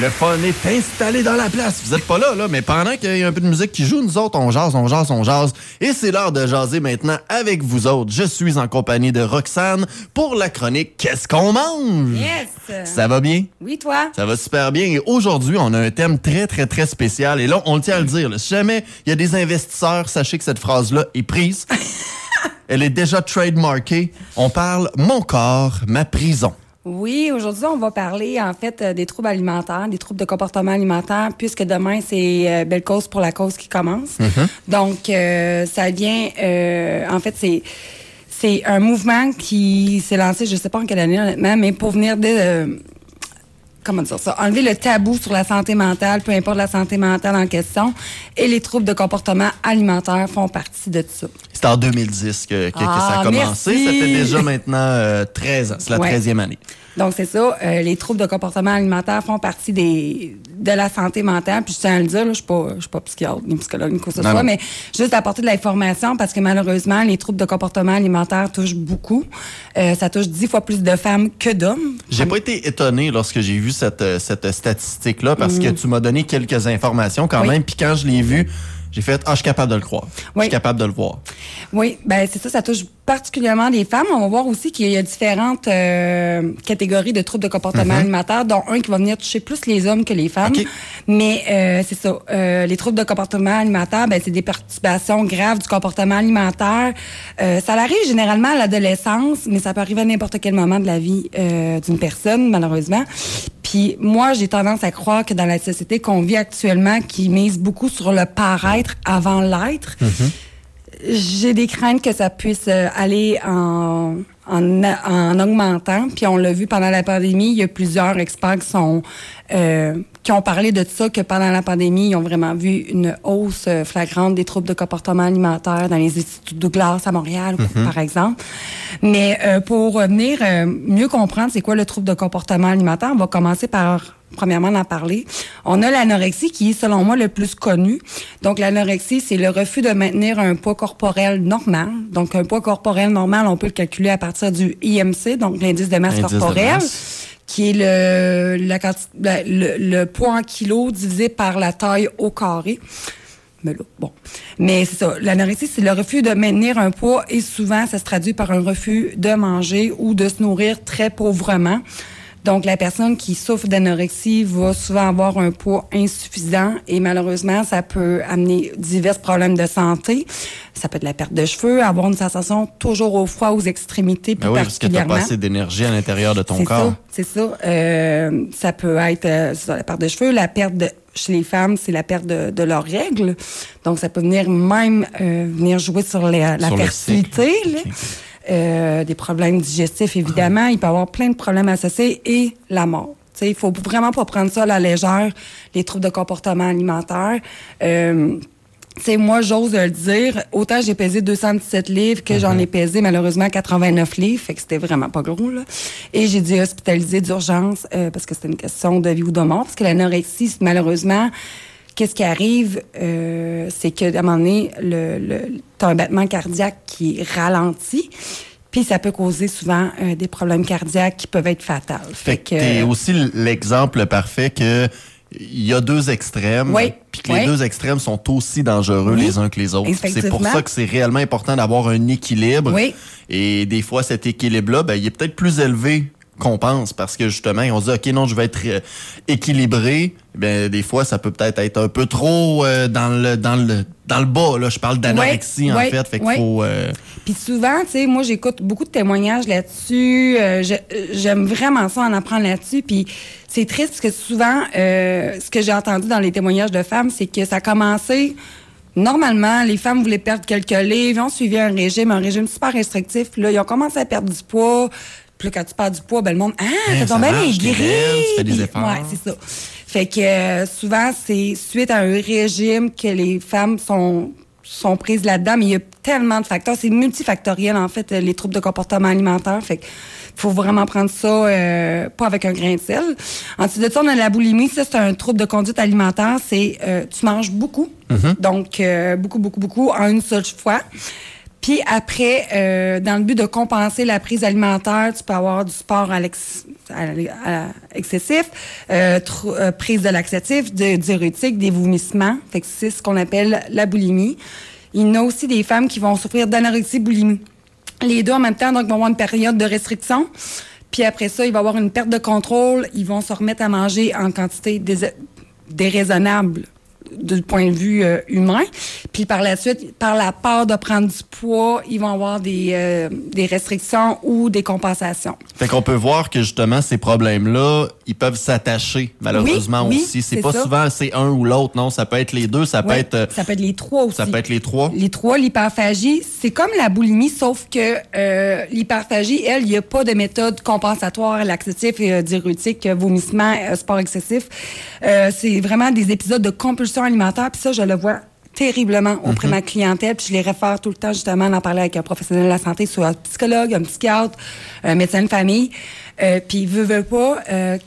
Le fun est installé dans la place. Vous êtes pas là, mais pendant qu'il y a un peu de musique qui joue, nous autres, on jase. Et c'est l'heure de jaser maintenant avec vous autres. Je suis en compagnie de Roxane pour la chronique Qu'est-ce qu'on mange? Yes! Ça va bien? Oui, toi? Ça va super bien. Et aujourd'hui, on a un thème très, très, très spécial. Et là, on le tient à le dire. Là. Si jamais il y a des investisseurs, sachez que cette phrase-là est prise. Elle est déjà trademarkée. On parle « Mon corps, ma prison ». Oui, aujourd'hui, on va parler, en fait, des troubles alimentaires, des troubles de comportement alimentaire, puisque demain, c'est Belle cause pour la cause qui commence. Donc, ça vient, en fait, c'est un mouvement qui s'est lancé, je sais pas en quelle année, honnêtement, mais pour venir comment dire ça, enlever le tabou sur la santé mentale, peu importe la santé mentale en question, et les troubles de comportement alimentaire font partie de ça. C'est en 2010 que ça a commencé. Merci. Ça fait déjà maintenant 13 ans. C'est la 13e année. Donc, c'est ça. Les troubles de comportement alimentaire font partie de la santé mentale. Puis, je tiens à le dire, là, je suis pas psychiatre, ni psychologue, ni quoi que ce soit, mais juste apporter de l'information parce que malheureusement, les troubles de comportement alimentaire touchent beaucoup. Ça touche 10 fois plus de femmes que d'hommes. J'ai pas été étonné lorsque j'ai vu cette statistique-là parce que tu m'as donné quelques informations quand même. Puis quand je l'ai vu, j'ai fait « Ah, je suis capable de le croire. Je suis capable de le voir. » Oui, ben c'est ça touche particulièrement les femmes. On va voir aussi qu'il y a différentes catégories de troubles de comportement alimentaire, dont un qui va venir toucher plus les hommes que les femmes. Okay. Mais c'est ça. Les troubles de comportement alimentaire, ben c'est des perturbations graves du comportement alimentaire. Ça arrive généralement à l'adolescence, mais ça peut arriver à n'importe quel moment de la vie d'une personne, malheureusement. Puis moi, j'ai tendance à croire que dans la société qu'on vit actuellement, qui mise beaucoup sur le paraître avant l'être, j'ai des craintes que ça puisse aller en augmentant. Puis on l'a vu pendant la pandémie, il y a plusieurs experts qui ont parlé de ça, que pendant la pandémie, ils ont vraiment vu une hausse flagrante des troubles de comportement alimentaire dans les instituts Douglas à Montréal, par exemple. Mais pour venir mieux comprendre c'est quoi le trouble de comportement alimentaire, on va commencer par premièrement d'en parler. On a l'anorexie qui est, selon moi, le plus connu. Donc, l'anorexie, c'est le refus de maintenir un poids corporel normal. Donc, un poids corporel normal, on peut le calculer à partir du IMC, donc l'indice de masse corporelle, qui est le poids en kilos divisé par la taille au carré. Mais c'est ça. L'anorexie, c'est le refus de maintenir un poids et souvent, ça se traduit par un refus de manger ou de se nourrir très pauvrement. Donc, la personne qui souffre d'anorexie va souvent avoir un poids insuffisant et malheureusement, ça peut amener divers problèmes de santé. Ça peut être la perte de cheveux, avoir une sensation toujours au froid aux extrémités, plus particulièrement. Parce que tu n'as pas assez d'énergie à l'intérieur de ton corps. C'est ça. Ça peut être la perte de cheveux, la perte chez les femmes, c'est la perte de leurs règles. Donc, ça peut venir jouer sur la fertilité. Des problèmes digestifs, évidemment. Il peut y avoir plein de problèmes associés et la mort. Il faut vraiment pas prendre ça à la légère, les troubles de comportement alimentaire. Moi, j'ose le dire, autant j'ai pesé 217 livres que j'en ai pesé malheureusement 89 livres, fait que c'était vraiment pas gros, là. Et j'ai dû hospitaliser d'urgence parce que c'était une question de vie ou de mort, parce que l'anorexie, malheureusement, qu'est-ce qui arrive, c'est qu'à un moment donné, t'as un battement cardiaque qui ralentit, puis ça peut causer souvent des problèmes cardiaques qui peuvent être fatals. Fait que t'es aussi l'exemple parfait que il y a deux extrêmes, puis que les deux extrêmes sont aussi dangereux les uns que les autres. C'est pour ça que c'est réellement important d'avoir un équilibre. Et des fois, cet équilibre-là, il est peut-être plus élevé qu'on pense, parce que justement, on se dit, OK, non, je vais être équilibré. Des fois, ça peut peut-être être un peu trop dans le bas. Là, je parle d'anorexie, en fait. Fait qu'il faut... Puis souvent, tu sais, moi, j'écoute beaucoup de témoignages là-dessus. J'aime vraiment ça, en apprendre là-dessus. Puis c'est triste parce que souvent, ce que j'ai entendu dans les témoignages de femmes, c'est que ça a commencé... Normalement, les femmes voulaient perdre quelques livres, ils ont suivi un régime super restrictif. Puis là, ils ont commencé à perdre du poids. Puis là, quand tu perds du poids, le monde, t'as tombé maigri. Tu fais des efforts. Ouais, c'est ça. Fait que souvent, c'est suite à un régime que les femmes sont prises là-dedans, mais il y a tellement de facteurs. C'est multifactoriel, en fait, les troubles de comportement alimentaire. Fait que faut vraiment prendre ça pas avec un grain de sel. Ensuite de ça, on a la boulimie. Ça, c'est un trouble de conduite alimentaire. C'est tu manges beaucoup. Donc, beaucoup en une seule fois. Puis après, dans le but de compenser la prise alimentaire, tu peux avoir du sport excessif, prise de laxatifs, diurétiques, des vomissements. Fait que c'est ce qu'on appelle la boulimie. Il y en a aussi des femmes qui vont souffrir d'anorexie, boulimie. Les deux en même temps, donc, vont avoir une période de restriction. Puis après ça, il va y avoir une perte de contrôle. Ils vont se remettre à manger en quantité déraisonnable du point de vue humain. Puis par la suite, par la peur de prendre du poids, ils vont avoir des restrictions ou des compensations. Fait qu'on peut voir que justement, ces problèmes-là, ils peuvent s'attacher, malheureusement aussi. C'est pas souvent c'est un ou l'autre, non? Ça peut être les deux, ça peut être... Ça peut être les trois aussi. Ça peut être les trois? Les trois, l'hyperphagie, c'est comme la boulimie, sauf que l'hyperphagie, elle, il n'y a pas de méthode compensatoire, laxatif, diurétique, vomissement, sport excessif. C'est vraiment des épisodes de compulsion alimentaire, puis ça, je le vois terriblement auprès de ma clientèle, puis je les réfère tout le temps justement à en parler avec un professionnel de la santé, soit un psychologue, un psychiatre, un médecin de famille. Puis veut pas,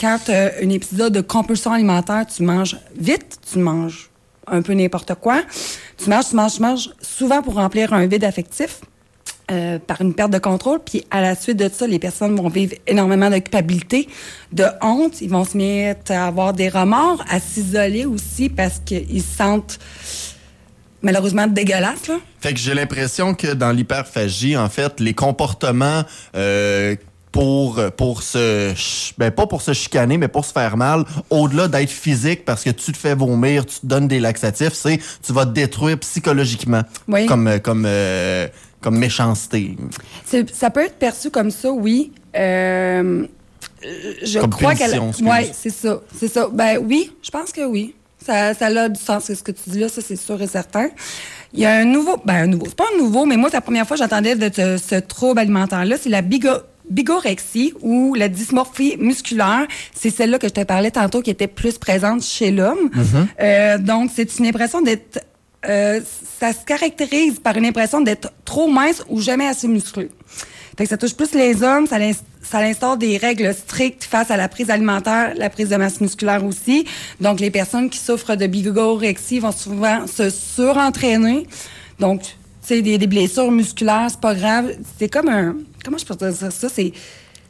quand un épisode de compulsion alimentaire, tu manges vite, tu manges un peu n'importe quoi, tu manges, souvent pour remplir un vide affectif. Par une perte de contrôle, puis à la suite de ça, les personnes vont vivre énormément de culpabilité, de honte, ils vont se mettre à avoir des remords, à s'isoler aussi parce qu'ils se sentent malheureusement dégueulasses, là. Fait que j'ai l'impression que dans l'hyperphagie, en fait, les comportements pour se pas pour se chicaner, mais pour se faire mal, au-delà d'être physique parce que tu te fais vomir, tu te donnes des laxatifs, c'est tu vas te détruire psychologiquement. Oui. Comme méchanceté. Ça peut être perçu comme ça, oui. Je comme crois qu'elle... Oui, c'est ça. Ben oui, je pense que oui. Ça a du sens, ce que tu dis là, ça c'est sûr et certain. Il y a un nouveau... c'est pas un nouveau, mais moi, c'est la première fois que j'entendais de ce trouble alimentaire-là, c'est la bigorexie ou la dysmorphie musculaire. C'est celle-là que je te parlais tantôt qui était plus présente chez l'homme. Donc, c'est une impression d'être... ça se caractérise par une impression d'être trop mince ou jamais assez musclé. Fait que ça touche plus les hommes, ça instaure des règles strictes face à la prise alimentaire, la prise de masse musculaire aussi. Donc, les personnes qui souffrent de bigorexie vont souvent se surentraîner. Donc, tu sais, des blessures musculaires, c'est pas grave. C'est comme un... Comment je peux dire ça? C'est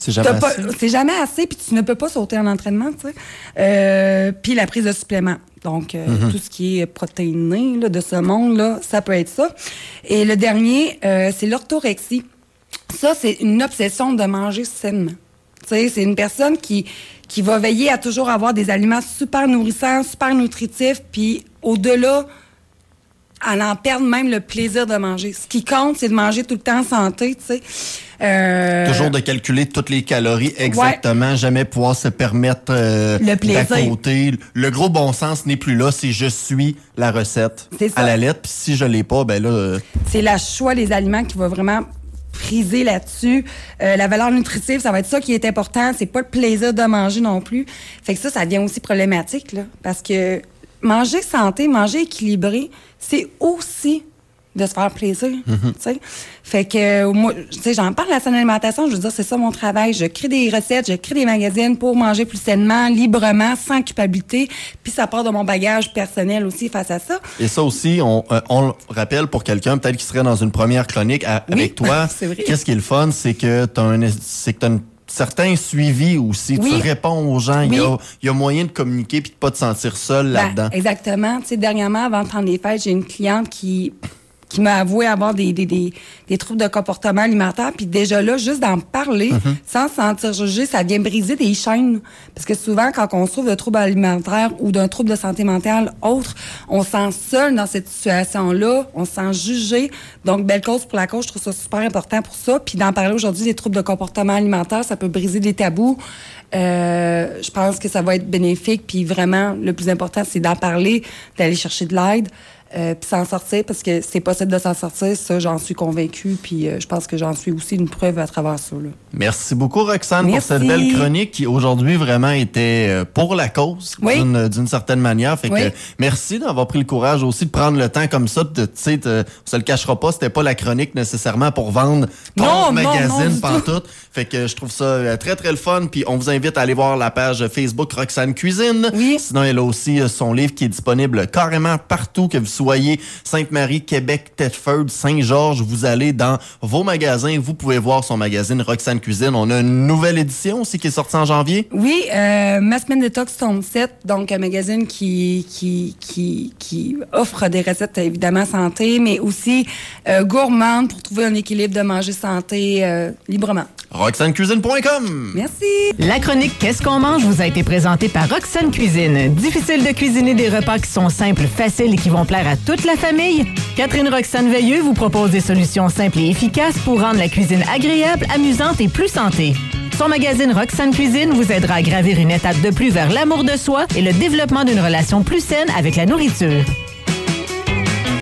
jamais assez. C'est jamais assez, puis tu ne peux pas sauter en entraînement, tu sais. Puis la prise de suppléments. Donc, tout ce qui est protéiné là, de ce monde-là, ça peut être ça. Et le dernier, c'est l'orthorexie. Ça, c'est une obsession de manger sainement. Tu sais, c'est une personne qui va veiller à toujours avoir des aliments super nourrissants, super nutritifs, puis au-delà, elle en perd même le plaisir de manger. Ce qui compte, c'est de manger tout le temps en santé, tu sais. Toujours de calculer toutes les calories exactement, jamais pouvoir se permettre le plaisir. D'à côté. Le gros bon sens n'est plus là, c'est je suis la recette à la lettre, puis si je l'ai pas, ben là... C'est le choix des aliments qui va vraiment priser là-dessus. La valeur nutritive, ça va être ça qui est important, c'est pas le plaisir de manger non plus. Fait que ça devient aussi problématique, là, parce que manger santé, manger équilibré, c'est aussi de se faire plaisir, tu sais. Fait que moi, tu sais, j'en parle de la saine alimentation, je veux dire, c'est ça mon travail. Je crée des recettes, je crée des magazines pour manger plus sainement, librement, sans culpabilité. Puis ça part de mon bagage personnel aussi face à ça. Et ça aussi, on le rappelle pour quelqu'un peut-être qui serait dans une première chronique avec toi. C'est vrai. Qu'est-ce qui est le fun, c'est que t'as un certain suivi aussi. Tu réponds aux gens. Il y a moyen de communiquer puis de pas te sentir seul là-dedans. Exactement. Tu sais, dernièrement, avant de prendre les fêtes, j'ai une cliente qui m'a avoué avoir des troubles de comportement alimentaire. Puis déjà là, juste d'en parler, sans se sentir jugé, ça vient briser des chaînes. Parce que souvent, quand on souffre de troubles alimentaires ou d'un trouble de santé mentale autre, on se sent seul dans cette situation-là, on se sent jugé. Donc, belle cause pour la cause, je trouve ça super important pour ça. Puis d'en parler aujourd'hui des troubles de comportement alimentaire, ça peut briser des tabous. Je pense que ça va être bénéfique. Puis vraiment, le plus important, c'est d'en parler, d'aller chercher de l'aide. Puis s'en sortir, parce que c'est possible de s'en sortir, ça, j'en suis convaincue, puis je pense que j'en suis aussi une preuve à travers ça, là. Merci beaucoup, Roxane, pour cette belle chronique qui, aujourd'hui, vraiment était pour la cause, d'une certaine manière. Fait que merci d'avoir pris le courage aussi de prendre le temps comme ça, tu sais, on se le cachera pas, c'était pas la chronique nécessairement pour vendre ton magazine pantoute. Fait que je trouve ça très, très le fun, puis on vous invite à aller voir la page Facebook Roxane Cuisine. Sinon, elle a aussi son livre qui est disponible carrément partout que vous soyez Sainte-Marie, Québec, Thetford, Saint-Georges, vous allez dans vos magasins, vous pouvez voir son magazine Roxane Cuisine. On a une nouvelle édition aussi qui est sortie en janvier. Oui, Ma semaine détox tome 7, donc un magazine qui offre des recettes évidemment santé, mais aussi gourmandes pour trouver un équilibre de manger santé librement. RoxaneCuisine.com. Merci. La chronique Qu'est-ce qu'on mange vous a été présentée par Roxane Cuisine. Difficile de cuisiner des repas qui sont simples, faciles et qui vont plaire à toute la famille? Catherine Roxane Veilleux vous propose des solutions simples et efficaces pour rendre la cuisine agréable, amusante et plus santé. Son magazine Roxane Cuisine vous aidera à gravir une étape de plus vers l'amour de soi et le développement d'une relation plus saine avec la nourriture.